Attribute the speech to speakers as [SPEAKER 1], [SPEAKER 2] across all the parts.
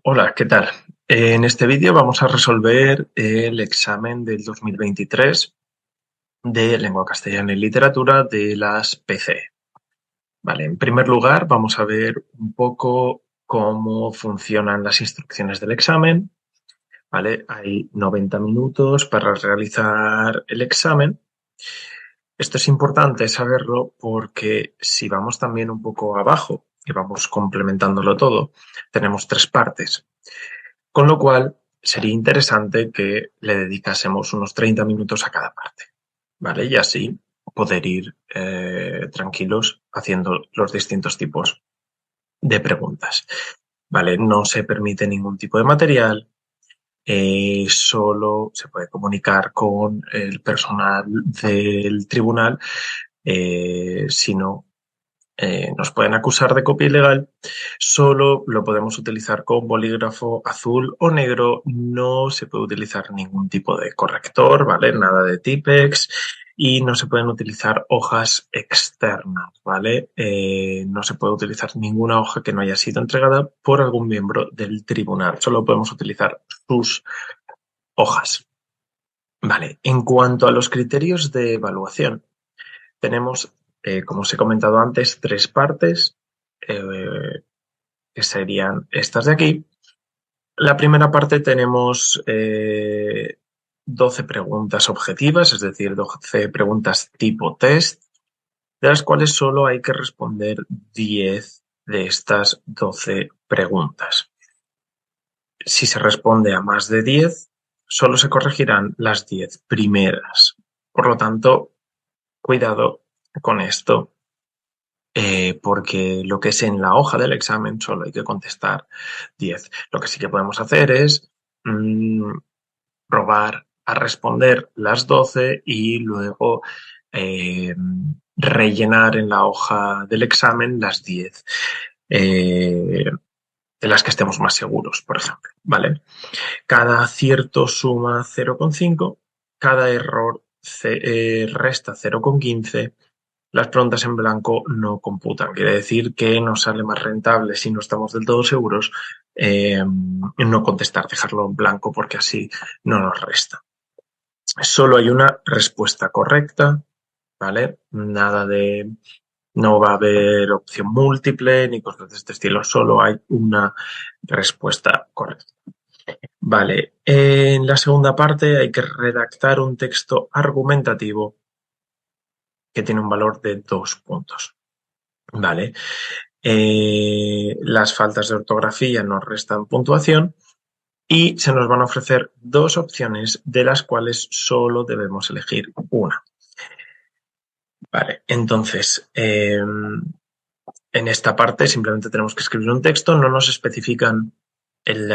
[SPEAKER 1] Hola, ¿qué tal? En este vídeo vamos a resolver el examen del 2023 de Lengua Castellana y Literatura de las PCE. Vale, en primer lugar vamos a ver un poco cómo funcionan las instrucciones del examen. Vale, hay 90 minutos para realizar el examen. Esto es importante saberlo porque si vamos también un poco abajo y vamos complementándolo todo, tenemos tres partes. Con lo cual, sería interesante que le dedicásemos unos 30 minutos a cada parte, ¿vale? Y así poder ir tranquilos haciendo los distintos tipos de preguntas, ¿vale? No se permite ningún tipo de material, solo se puede comunicar con el personal del tribunal, si no nos pueden acusar de copia ilegal. Solo lo podemos utilizar con bolígrafo azul o negro. No se puede utilizar ningún tipo de corrector, ¿vale? Nada de Tipex. Y no se pueden utilizar hojas externas, ¿vale? No se puede utilizar ninguna hoja que no haya sido entregada por algún miembro del tribunal. Solo podemos utilizar sus hojas. Vale, en cuanto a los criterios de evaluación, tenemos, como os he comentado antes, tres partes, que serían estas de aquí. La primera parte tenemos 12 preguntas objetivas, es decir, 12 preguntas tipo test, de las cuales solo hay que responder 10 de estas 12 preguntas. Si se responde a más de 10, solo se corregirán las 10 primeras. Por lo tanto, cuidado con esto, porque lo que es en la hoja del examen solo hay que contestar 10. Lo que sí que podemos hacer es probar a responder las 12 y luego eh, rellenar en la hoja del examen las 10 de las que estemos más seguros, por ejemplo, ¿vale? Cada acierto suma 0,5, cada error resta 0,15. Las preguntas en blanco no computan. Quiere decir que nos sale más rentable, si no estamos del todo seguros, no contestar, dejarlo en blanco, porque así no nos resta. Solo hay una respuesta correcta, ¿vale? Nada de... No va a haber opción múltiple ni cosas de este estilo, solo hay una respuesta correcta. Vale, en la segunda parte hay que redactar un texto argumentativo que tiene un valor de 2 puntos. Vale, las faltas de ortografía nos restan puntuación y se nos van a ofrecer dos opciones de las cuales solo debemos elegir una. Vale, entonces, en esta parte simplemente tenemos que escribir un texto, no nos especifican en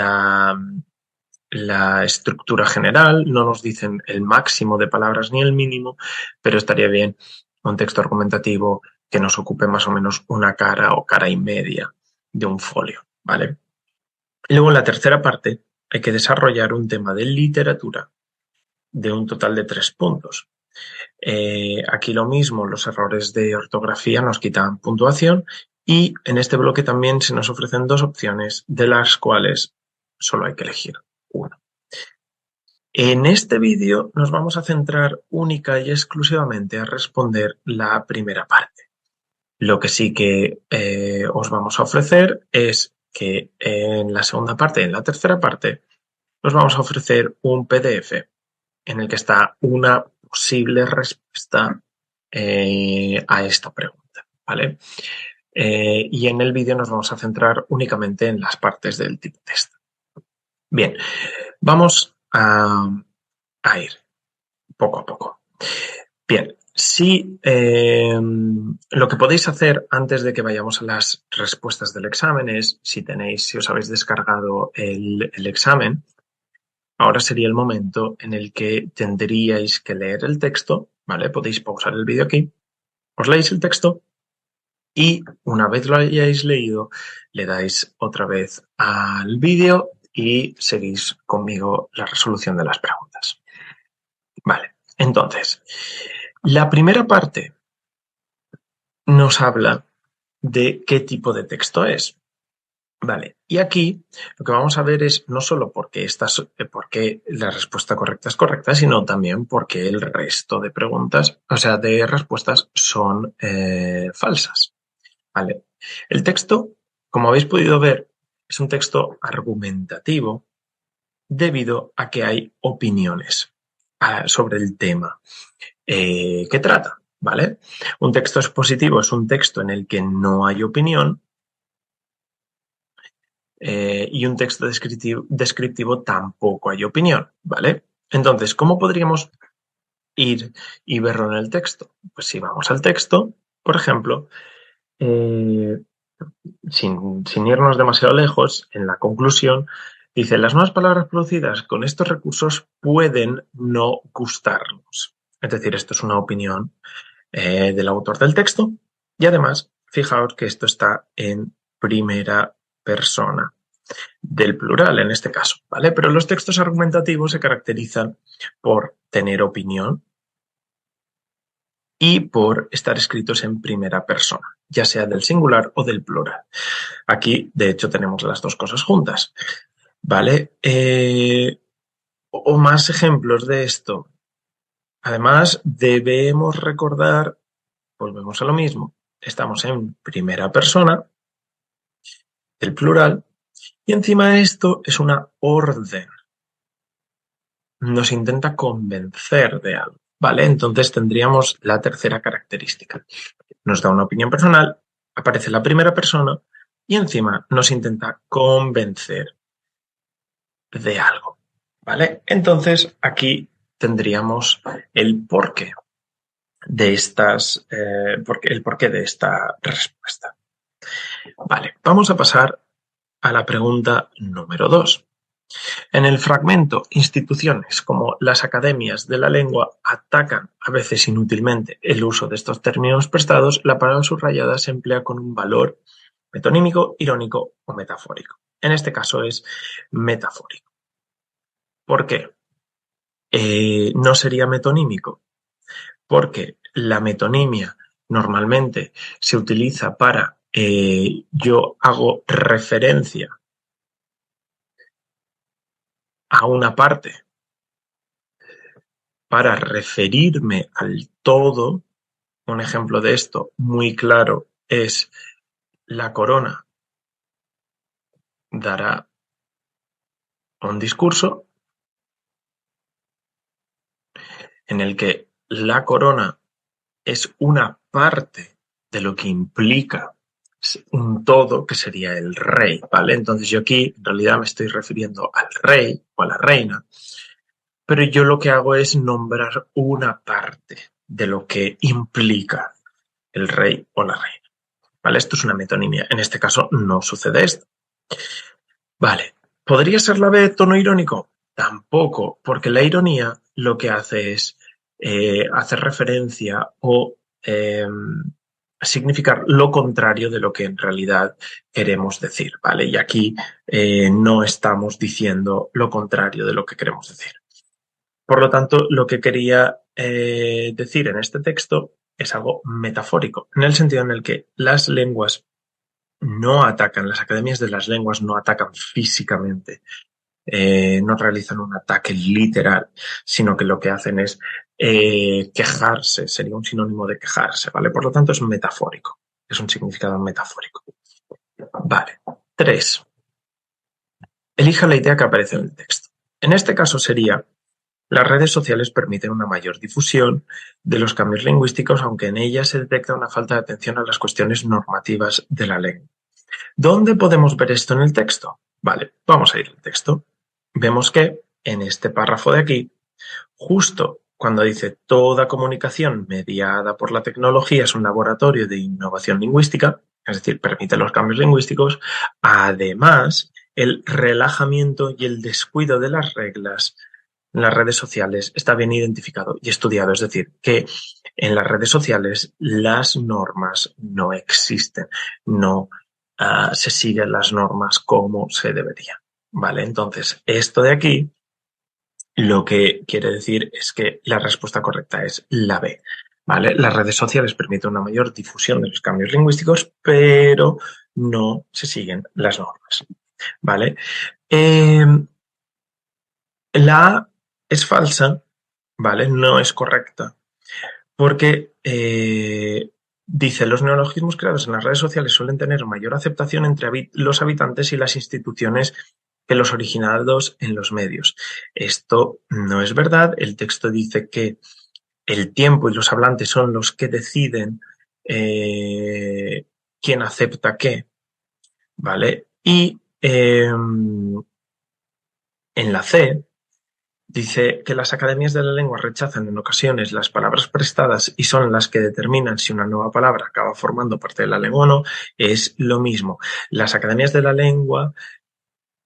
[SPEAKER 1] la estructura general, no nos dicen el máximo de palabras ni el mínimo, pero estaría bien un texto argumentativo que nos ocupe más o menos una cara o cara y media de un folio, ¿vale? Luego en la tercera parte hay que desarrollar un tema de literatura de un total de 3 puntos. Aquí lo mismo, los errores de ortografía nos quitan puntuación y en este bloque también se nos ofrecen dos opciones de las cuales solo hay que elegir una. En este vídeo nos vamos a centrar única y exclusivamente a responder la primera parte. Lo que sí que os vamos a ofrecer es que en la segunda parte y en la tercera parte os vamos a ofrecer un PDF en el que está una posible respuesta a esta pregunta, ¿vale? Y en el vídeo nos vamos a centrar únicamente en las partes del tipo test. Bien, vamos a ir poco a poco. Bien, si lo que podéis hacer antes de que vayamos a las respuestas del examen es, si os habéis descargado el examen, ahora sería el momento en el que tendríais que leer el texto, ¿vale? Podéis pausar el vídeo aquí, os leéis el texto y una vez lo hayáis leído, le dais otra vez al vídeo y seguís conmigo la resolución de las preguntas. Vale, entonces, la primera parte nos habla de qué tipo de texto es. Vale, y aquí lo que vamos a ver es no solo porque la respuesta correcta es correcta, sino también porque el resto de preguntas, o sea, de respuestas son falsas. Vale. El texto, como habéis podido ver, es un texto argumentativo debido a que hay opiniones sobre el tema que trata, ¿vale? Un texto expositivo es un texto en el que no hay opinión y un texto descriptivo tampoco hay opinión, ¿vale? Entonces, ¿cómo podríamos ir y verlo en el texto? Pues si vamos al texto, por ejemplo, eh, sin irnos demasiado lejos, en la conclusión dice, las nuevas palabras producidas con estos recursos pueden no gustarnos. Es decir, esto es una opinión del autor del texto y además, fijaos que esto está en primera persona del plural en este caso, ¿vale? Pero los textos argumentativos se caracterizan por tener opinión y por estar escritos en primera persona, ya sea del singular o del plural. Aquí, de hecho, tenemos las dos cosas juntas, ¿vale? O más ejemplos de esto. Además, debemos recordar, volvemos a lo mismo, estamos en primera persona del plural y encima de esto es una orden. Nos intenta convencer de algo, ¿vale? Entonces tendríamos la tercera característica. Nos da una opinión personal, aparece la primera persona y encima nos intenta convencer de algo, ¿vale? Entonces aquí tendríamos el porqué de el porqué de esta respuesta. Vale, vamos a pasar a la pregunta número 2. En el fragmento, instituciones como las academias de la lengua atacan, a veces inútilmente, el uso de estos términos prestados. La palabra subrayada se emplea con un valor metonímico, irónico o metafórico. En este caso es metafórico. ¿Por qué? No sería metonímico, porque la metonimia normalmente se utiliza para yo hago referencia a una parte para referirme al todo. Un ejemplo de esto muy claro es la corona dará un discurso en el que la corona es una parte de lo que implica un todo que sería el rey, ¿vale? Entonces yo aquí en realidad me estoy refiriendo al rey o a la reina, pero yo lo que hago es nombrar una parte de lo que implica el rey o la reina, ¿vale? Esto es una metonimia. En este caso no sucede esto. Vale, ¿podría ser la B tono irónico? Tampoco, porque la ironía lo que hace es hacer referencia o significar lo contrario de lo que en realidad queremos decir, ¿vale? Y aquí no estamos diciendo lo contrario de lo que queremos decir. Por lo tanto, lo que quería decir en este texto es algo metafórico, en el sentido en el que las lenguas no atacan, las academias de las lenguas no atacan físicamente, no realizan un ataque literal, sino que lo que hacen es quejarse, sería un sinónimo de quejarse, ¿vale? Por lo tanto es metafórico, es un significado metafórico. Vale. 3. Elija la idea que aparece en el texto. En este caso sería, las redes sociales permiten una mayor difusión de los cambios lingüísticos, aunque en ellas se detecta una falta de atención a las cuestiones normativas de la lengua. ¿Dónde podemos ver esto en el texto? Vale, vamos a ir al texto. Vemos que en este párrafo de aquí, justo cuando dice toda comunicación mediada por la tecnología es un laboratorio de innovación lingüística, es decir, permite los cambios lingüísticos, además el relajamiento y el descuido de las reglas en las redes sociales está bien identificado y estudiado, es decir, que en las redes sociales las normas no existen, no se siguen las normas como se debería. Vale, entonces esto de aquí lo que quiere decir es que la respuesta correcta es la B. ¿Vale? Las redes sociales permiten una mayor difusión de los cambios lingüísticos, pero no se siguen las normas, ¿vale? La A es falsa, ¿vale? No es correcta, porque dice, los neologismos creados en las redes sociales suelen tener mayor aceptación entre los habitantes y las instituciones que los originados en los medios. Esto no es verdad. El texto dice que el tiempo y los hablantes son los que deciden quién acepta qué, ¿vale? Y en la C dice que las academias de la lengua rechazan en ocasiones las palabras prestadas y son las que determinan si una nueva palabra acaba formando parte de la lengua o no. Es lo mismo. Las academias de la lengua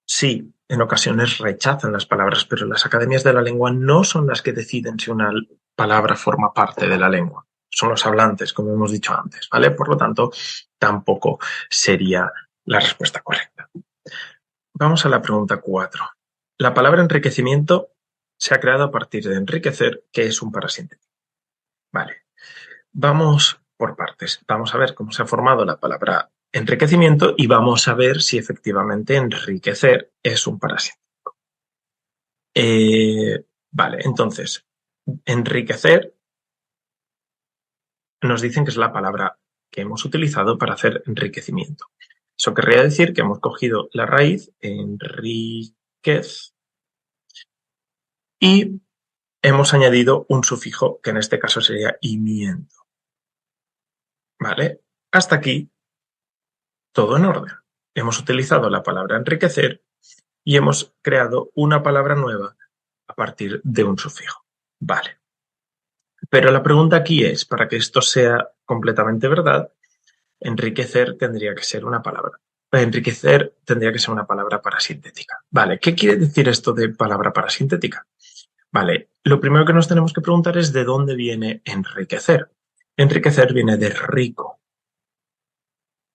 [SPEAKER 1] sí, en ocasiones rechazan las palabras, pero las academias de la lengua no son las que deciden si una palabra forma parte de la lengua. Son los hablantes, como hemos dicho antes, ¿vale? Por lo tanto, tampoco sería la respuesta correcta. Vamos a la pregunta 4. La palabra enriquecimiento se ha creado a partir de enriquecer, que es un parasintético. Vale. Vamos por partes. Vamos a ver cómo se ha formado la palabra enriquecimiento y vamos a ver si efectivamente enriquecer es un parasintético. Vale, entonces, enriquecer nos dicen que es la palabra que hemos utilizado para hacer enriquecimiento. Eso querría decir que hemos cogido la raíz enriquez y hemos añadido un sufijo que en este caso sería imiento. ¿Vale? Hasta aquí todo en orden. Hemos utilizado la palabra enriquecer y hemos creado una palabra nueva a partir de un sufijo. Vale. Pero la pregunta aquí es, para que esto sea completamente verdad, enriquecer tendría que ser una palabra. Enriquecer tendría que ser una palabra parasintética. Vale, ¿qué quiere decir esto de palabra parasintética? Vale, lo primero que nos tenemos que preguntar es de dónde viene enriquecer. Enriquecer viene de rico.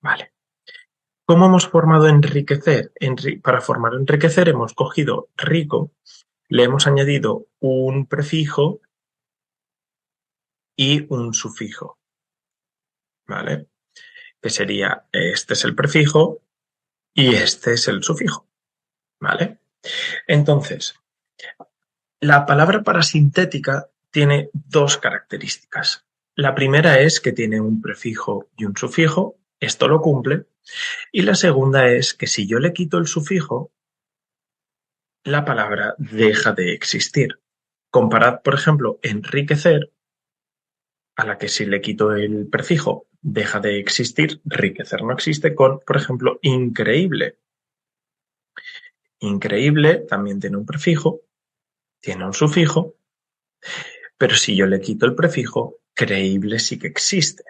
[SPEAKER 1] Vale. ¿Cómo hemos formado enriquecer? Para formar enriquecer hemos cogido rico, le hemos añadido un prefijo y un sufijo, ¿vale? Que sería, este es el prefijo y este es el sufijo, ¿vale? Entonces, la palabra parasintética tiene dos características. La primera es que tiene un prefijo y un sufijo, esto lo cumple, y la segunda es que si yo le quito el sufijo, la palabra deja de existir. Comparad, por ejemplo, enriquecer, a la que si le quito el prefijo deja de existir, enriquecer no existe, con, por ejemplo, increíble. Increíble también tiene un prefijo, tiene un sufijo, pero si yo le quito el prefijo, creíble sí que existe,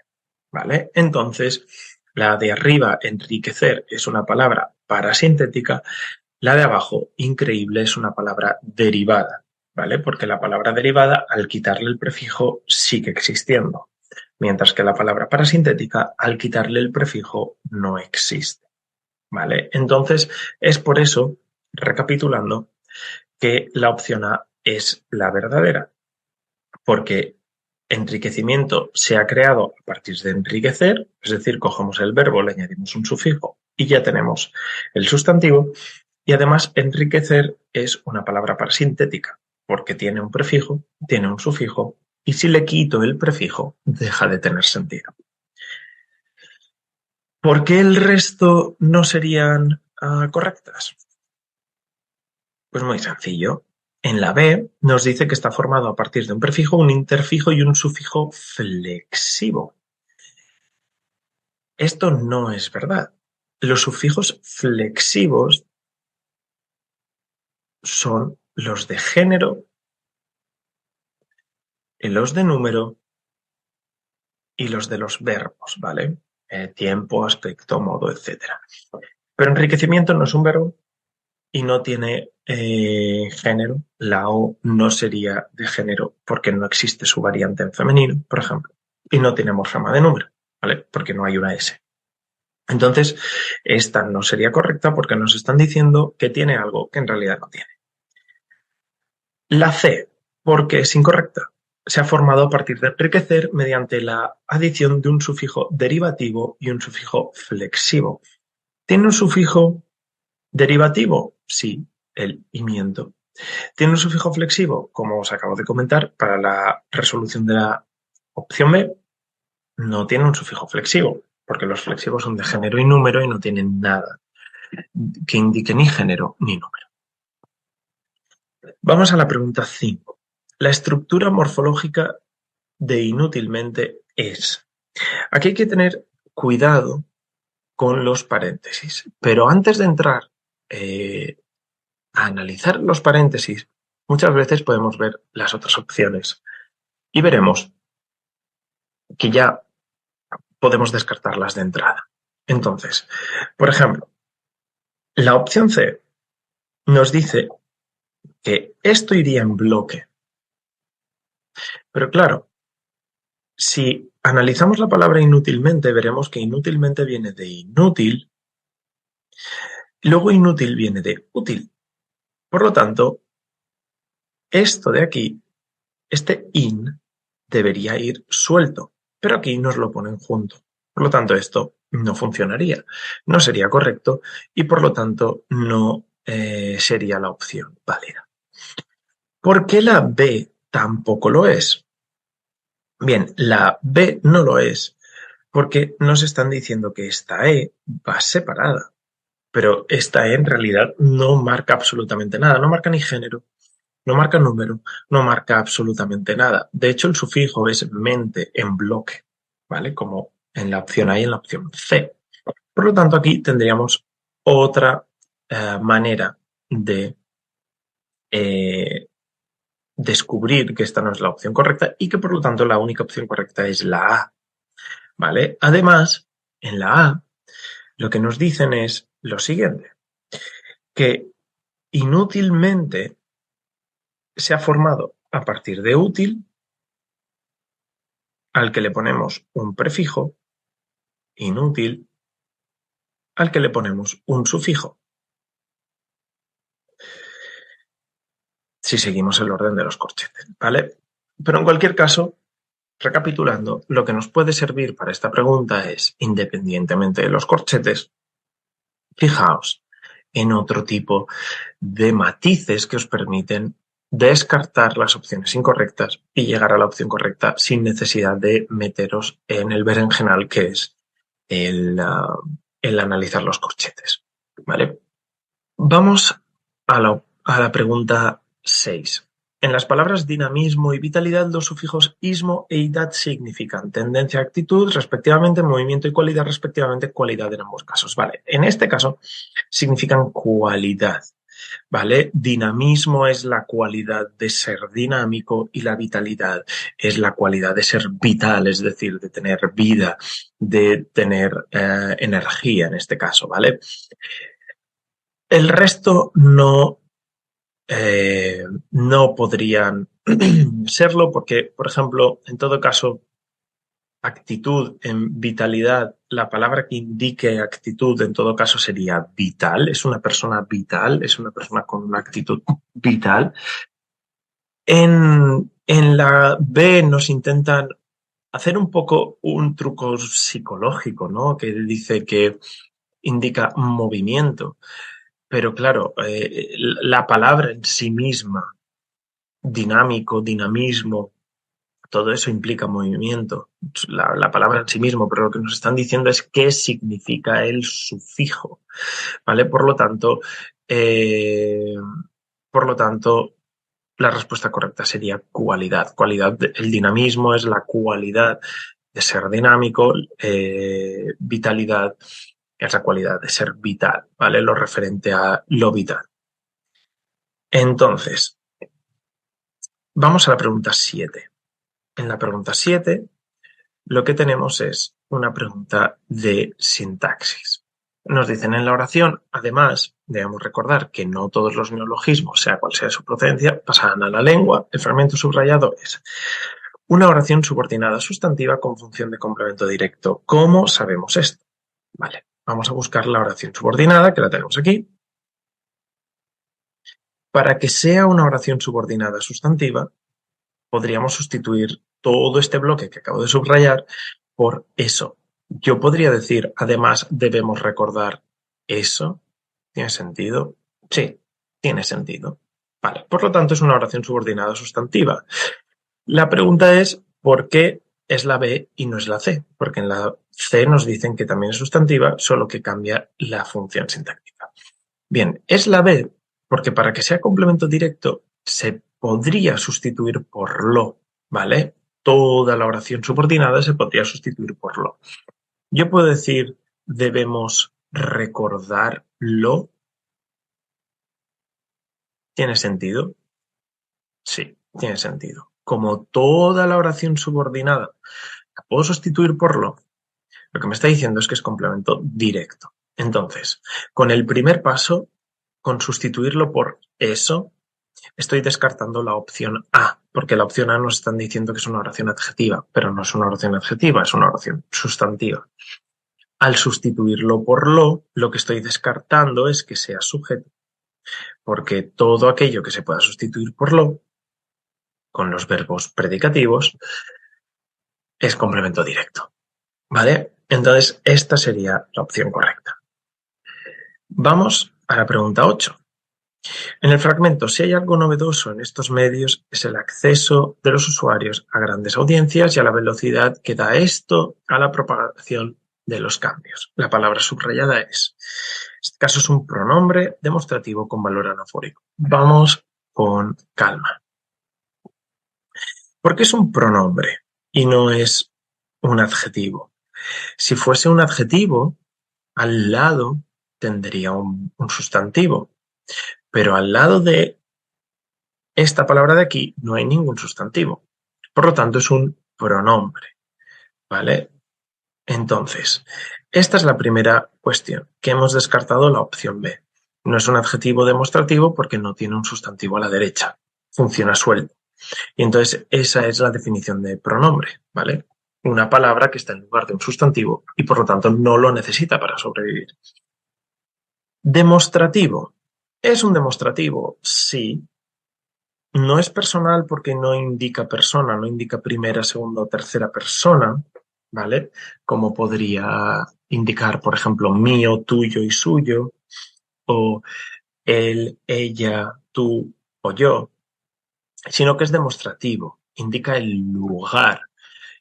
[SPEAKER 1] ¿vale? Entonces, la de arriba, enriquecer, es una palabra parasintética, la de abajo, increíble, es una palabra derivada, ¿vale? Porque la palabra derivada, al quitarle el prefijo, sigue existiendo, mientras que la palabra parasintética, al quitarle el prefijo, no existe, ¿vale? Entonces, es por eso, recapitulando, que la opción A es la verdadera, porque enriquecimiento se ha creado a partir de enriquecer, es decir, cogemos el verbo, le añadimos un sufijo y ya tenemos el sustantivo. Y además, enriquecer es una palabra parasintética, porque tiene un prefijo, tiene un sufijo, y si le quito el prefijo, deja de tener sentido. ¿Por qué el resto no serían correctas? Pues muy sencillo. En la B nos dice que está formado a partir de un prefijo, un interfijo y un sufijo flexivo. Esto no es verdad. Los sufijos flexivos son los de género, los de número y los de los verbos, ¿vale? Tiempo, aspecto, modo, etc. Pero enriquecimiento no es un verbo y no tiene género. La O no sería de género porque no existe su variante en femenino, por ejemplo. Y no tiene morfema de número, ¿vale? Porque no hay una S. Entonces, esta no sería correcta porque nos están diciendo que tiene algo que en realidad no tiene. La C, porque es incorrecta. Se ha formado a partir de enriquecer mediante la adición de un sufijo derivativo y un sufijo flexivo. ¿Tiene un sufijo derivativo? Sí, el imiento. ¿Tiene un sufijo flexivo? Como os acabo de comentar, para la resolución de la opción B, no tiene un sufijo flexivo, porque los flexivos son de género y número y no tienen nada que indique ni género ni número. Vamos a la pregunta 5. La estructura morfológica de inútilmente es. Aquí hay que tener cuidado con los paréntesis, pero antes de entrar a analizar los paréntesis, muchas veces podemos ver las otras opciones y veremos que ya podemos descartarlas de entrada. Entonces, por ejemplo, la opción C nos dice que esto iría en bloque. Pero claro, si analizamos la palabra inútilmente, veremos que inútilmente viene de inútil, luego inútil viene de útil. Por lo tanto, esto de aquí, este in, debería ir suelto, pero aquí nos lo ponen junto. Por lo tanto, esto no funcionaría, no sería correcto y por lo tanto no sería la opción válida. ¿Por qué la B tampoco lo es? Bien, la B no lo es porque nos están diciendo que esta E va separada, pero esta E en realidad no marca absolutamente nada, no marca ni género, no marca número, no marca absolutamente nada. De hecho, el sufijo es mente en bloque, ¿vale? Como en la opción A y en la opción C. Por lo tanto, aquí tendríamos otra manera de descubrir que esta no es la opción correcta y que por lo tanto la única opción correcta es la A, ¿vale? Además, en la A, lo que nos dicen es lo siguiente, que inútilmente se ha formado a partir de útil, al que le ponemos un prefijo, inútil, al que le ponemos un sufijo. Si seguimos el orden de los corchetes, ¿vale? Pero en cualquier caso, recapitulando, lo que nos puede servir para esta pregunta es, independientemente de los corchetes, fijaos en otro tipo de matices que os permiten descartar las opciones incorrectas y llegar a la opción correcta sin necesidad de meteros en el berenjenal que es el analizar los corchetes. ¿Vale? Vamos a la pregunta 6. En las palabras dinamismo y vitalidad, los sufijos ismo e idad significan tendencia, actitud, respectivamente, movimiento y cualidad, respectivamente, cualidad en ambos casos. Vale, en este caso significan cualidad. ¿Vale? Dinamismo es la cualidad de ser dinámico y la vitalidad es la cualidad de ser vital, es decir, de tener vida, de tener energía en este caso, ¿vale? El resto no podrían serlo porque, por ejemplo, en todo caso, actitud en vitalidad, la palabra que indique actitud en todo caso sería vital, es una persona vital, es una persona con una actitud vital. En la B nos intentan hacer un poco un truco psicológico, ¿no? Que dice que indica movimiento, pero claro, la palabra en sí misma, dinámico, dinamismo, todo eso implica movimiento, la palabra en sí mismo, pero lo que nos están diciendo es qué significa el sufijo, ¿vale? Eh, por lo tanto, la respuesta correcta sería cualidad. El dinamismo es la cualidad de ser dinámico, vitalidad es la cualidad de ser vital, ¿vale? Lo referente a lo vital. Entonces, vamos a la pregunta 7. En la pregunta 7 lo que tenemos es una pregunta de sintaxis. Nos dicen en la oración, además, debemos recordar que no todos los neologismos, sea cual sea su procedencia, pasarán a la lengua. El fragmento subrayado es una oración subordinada sustantiva con función de complemento directo. ¿Cómo sabemos esto? Vale, vamos a buscar la oración subordinada, que la tenemos aquí. Para que sea una oración subordinada sustantiva, podríamos sustituir todo este bloque que acabo de subrayar por eso. Yo podría decir, además, debemos recordar eso. ¿Tiene sentido? Sí, tiene sentido. Vale, por lo tanto es una oración subordinada sustantiva. La pregunta es, ¿por qué es la B y no es la C? Porque en la C nos dicen que también es sustantiva, solo que cambia la función sintáctica. Bien, es la B porque para que sea complemento directo se podría sustituir por lo, ¿vale? Toda la oración subordinada se podría sustituir por lo. Yo puedo decir, debemos recordarlo. ¿Tiene sentido? Sí, tiene sentido. Como toda la oración subordinada la puedo sustituir por lo que me está diciendo es que es complemento directo. Entonces, con el primer paso, con sustituirlo por eso, estoy descartando la opción A, porque la opción A nos están diciendo que es una oración adjetiva, pero no es una oración adjetiva, es una oración sustantiva. Al sustituirlo por lo que estoy descartando es que sea sujeto, porque todo aquello que se pueda sustituir por lo, con los verbos predicativos, es complemento directo. ¿Vale? Entonces, esta sería la opción correcta. Vamos a la pregunta 8. En el fragmento, si hay algo novedoso en estos medios, es el acceso de los usuarios a grandes audiencias y a la velocidad que da esto a la propagación de los cambios. La palabra subrayada es. En este caso es un pronombre demostrativo con valor anafórico. Vamos con calma. ¿Por qué es un pronombre y no es un adjetivo? Si fuese un adjetivo, al lado tendría un sustantivo, pero al lado de esta palabra de aquí no hay ningún sustantivo. Por lo tanto, es un pronombre, ¿vale? Entonces, esta es la primera cuestión, que hemos descartado la opción B. No es un adjetivo demostrativo porque no tiene un sustantivo a la derecha, funciona suelto. Y entonces esa es la definición de pronombre, ¿vale? Una palabra que está en lugar de un sustantivo y por lo tanto no lo necesita para sobrevivir. Demostrativo. ¿Es un demostrativo? Sí. No es personal porque no indica persona, no indica primera, segunda o tercera persona, ¿vale? Como podría indicar, por ejemplo, mío, tuyo y suyo, o él, ella, tú o yo, sino que es demostrativo, indica el lugar,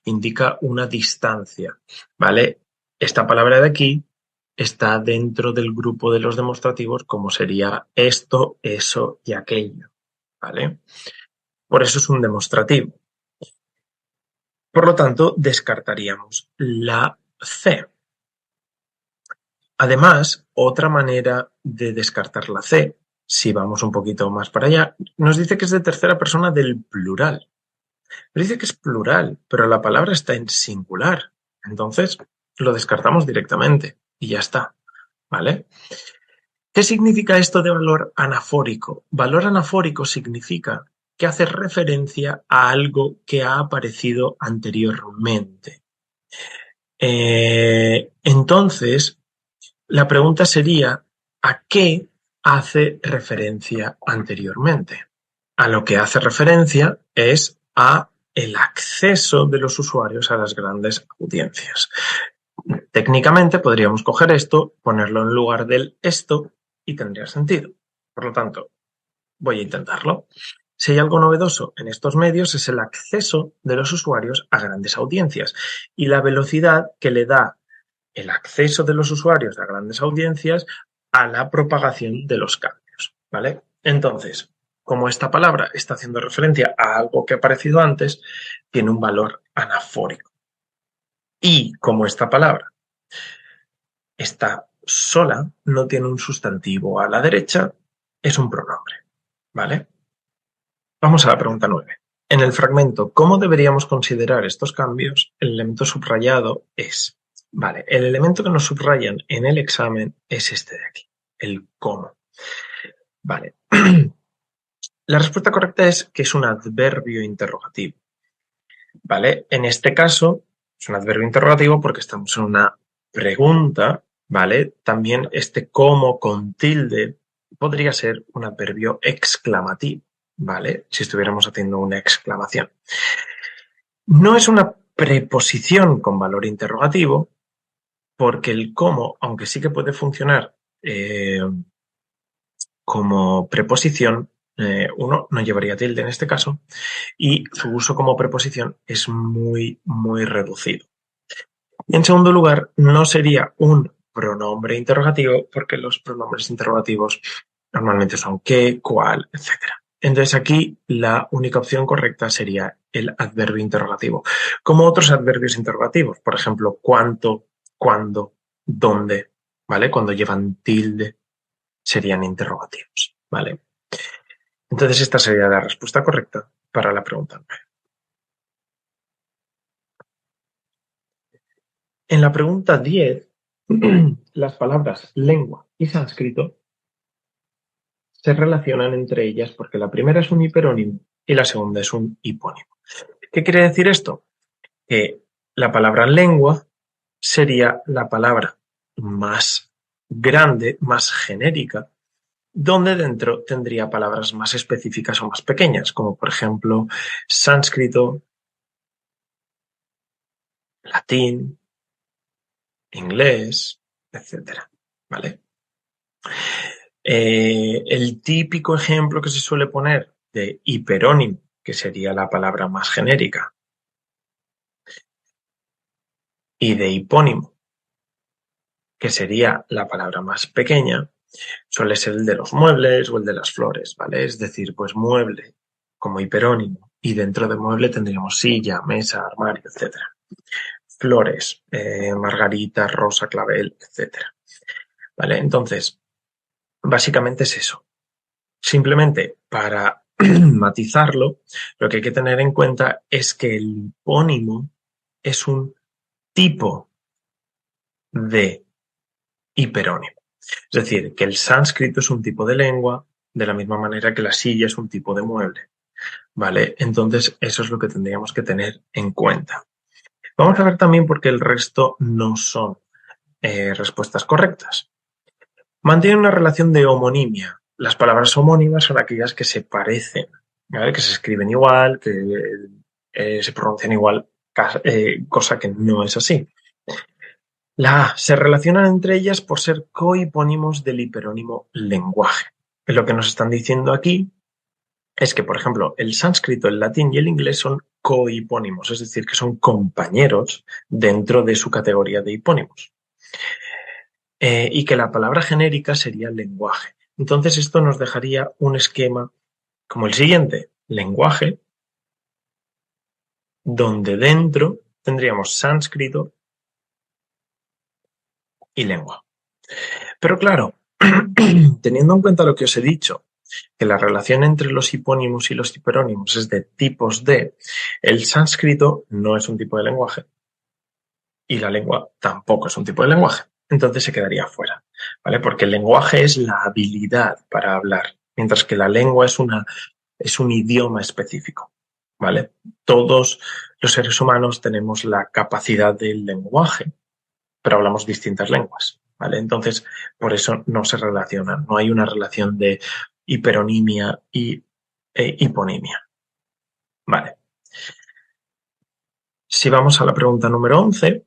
[SPEAKER 1] indica una distancia, ¿vale? Esta palabra de aquí está dentro del grupo de los demostrativos como sería esto, eso y aquello, ¿vale? Por eso es un demostrativo. Por lo tanto, descartaríamos la C. Además, otra manera de descartar la C, si vamos un poquito más para allá, nos dice que es de tercera persona del plural. Nos dice que es plural, pero la palabra está en singular. Entonces, lo descartamos directamente y ya está. ¿Vale? ¿Qué significa esto de valor anafórico? Valor anafórico significa que hace referencia a algo que ha aparecido anteriormente. Entonces, la pregunta sería, ¿a qué hace referencia anteriormente? A lo que hace referencia es a el acceso de los usuarios a las grandes audiencias. Técnicamente podríamos coger esto, ponerlo en lugar del esto y tendría sentido. Por lo tanto, voy a intentarlo. Si hay algo novedoso en estos medios es el acceso de los usuarios a grandes audiencias y la velocidad que le da el acceso de los usuarios a grandes audiencias a la propagación de los cambios, ¿vale? Entonces, como esta palabra está haciendo referencia a algo que ha aparecido antes, tiene un valor anafórico. Y como esta palabra está sola, no tiene un sustantivo a la derecha, es un pronombre, ¿vale? Vamos a la pregunta 9. En el fragmento, ¿cómo deberíamos considerar estos cambios? El elemento subrayado es, vale, el elemento que nos subrayan en el examen es este de aquí, el cómo. Vale. La respuesta correcta es que es un adverbio interrogativo, ¿vale? En este caso, es un adverbio interrogativo porque estamos en una pregunta, ¿vale? También este cómo con tilde podría ser un adverbio exclamativo, ¿vale? Si estuviéramos haciendo una exclamación. No es una preposición con valor interrogativo porque el cómo, aunque sí que puede funcionar como preposición, uno no llevaría tilde en este caso, y su uso como preposición es muy, muy reducido. Y en segundo lugar, no sería un pronombre interrogativo, porque los pronombres interrogativos normalmente son qué, cuál, etc. Entonces aquí la única opción correcta sería el adverbio interrogativo, como otros adverbios interrogativos, por ejemplo, cuánto, cuándo, dónde, ¿vale? Cuando llevan tilde serían interrogativos, ¿vale? Entonces esta sería la respuesta correcta para la pregunta 9. En la pregunta 10, las palabras lengua y sánscrito se relacionan entre ellas porque la primera es un hiperónimo y la segunda es un hipónimo. ¿Qué quiere decir esto? Que la palabra lengua sería la palabra más grande, más genérica, donde dentro tendría palabras más específicas o más pequeñas, como por ejemplo sánscrito, latín, inglés, etcétera, ¿vale? El típico ejemplo que se suele poner de hiperónimo, que sería la palabra más genérica, y de hipónimo, que sería la palabra más pequeña, suele ser el de los muebles o el de las flores, ¿vale? Es decir, pues mueble como hiperónimo, y dentro de mueble tendríamos silla, mesa, armario, etcétera. Flores, margarita, rosa, clavel, etcétera. ¿Vale? Entonces, básicamente es eso. Simplemente para matizarlo, lo que hay que tener en cuenta es que el hipónimo es un tipo de hiperónimo. Es decir, que el sánscrito es un tipo de lengua, de la misma manera que la silla es un tipo de mueble. ¿Vale? Entonces, eso es lo que tendríamos que tener en cuenta. Vamos a ver también por qué el resto no son respuestas correctas. Mantiene una relación de homonimia. Las palabras homónimas son aquellas que se parecen, ¿vale? Que se escriben igual, que se pronuncian igual, cosa que no es así. La A, se relacionan entre ellas por ser cohipónimos del hiperónimo lenguaje. Lo que nos están diciendo aquí es que, por ejemplo, el sánscrito, el latín y el inglés son cohipónimos, es decir, que son compañeros dentro de su categoría de hipónimos. Y que la palabra genérica sería lenguaje. Entonces esto nos dejaría un esquema como el siguiente: lenguaje, donde dentro tendríamos sánscrito y lengua. Pero claro, teniendo en cuenta lo que os he dicho, que la relación entre los hipónimos y los hiperónimos es de tipos de, el sánscrito no es un tipo de lenguaje y la lengua tampoco es un tipo de lenguaje. Entonces se quedaría fuera, ¿vale? Porque el lenguaje es la habilidad para hablar, mientras que la lengua es un idioma específico, ¿vale? Todos los seres humanos tenemos la capacidad del lenguaje, pero hablamos distintas lenguas, ¿vale? Entonces, por eso no se relacionan, no hay una relación de hiperonimia y hiponimia, ¿vale? Si vamos a la pregunta número 11,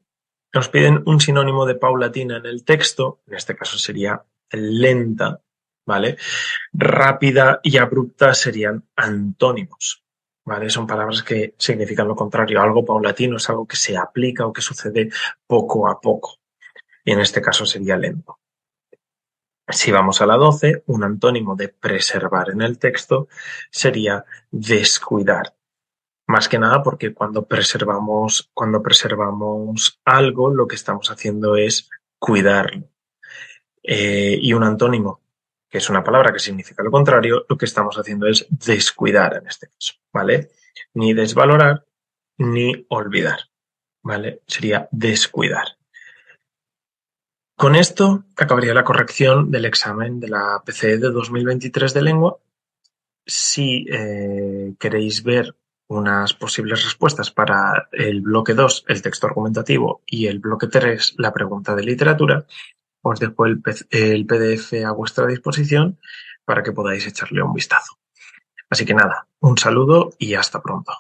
[SPEAKER 1] nos piden un sinónimo de paulatina en el texto, en este caso sería lenta, ¿vale? Rápida y abrupta serían antónimos, ¿vale? Son palabras que significan lo contrario. Algo paulatino es algo que se aplica o que sucede poco a poco, y en este caso sería lento. Si vamos a la 12, un antónimo de preservar en el texto sería descuidar. Más que nada porque cuando preservamos algo, lo que estamos haciendo es cuidarlo. Y un antónimo, que es una palabra que significa lo contrario, lo que estamos haciendo es descuidar en este caso, ¿vale? Ni desvalorar ni olvidar, ¿vale? Sería descuidar. Con esto acabaría la corrección del examen de la PCE de 2023 de lengua. Si queréis ver unas posibles respuestas para el bloque 2, el texto argumentativo, y el bloque 3, la pregunta de literatura, os dejo el PDF a vuestra disposición para que podáis echarle un vistazo. Así que nada, un saludo y hasta pronto.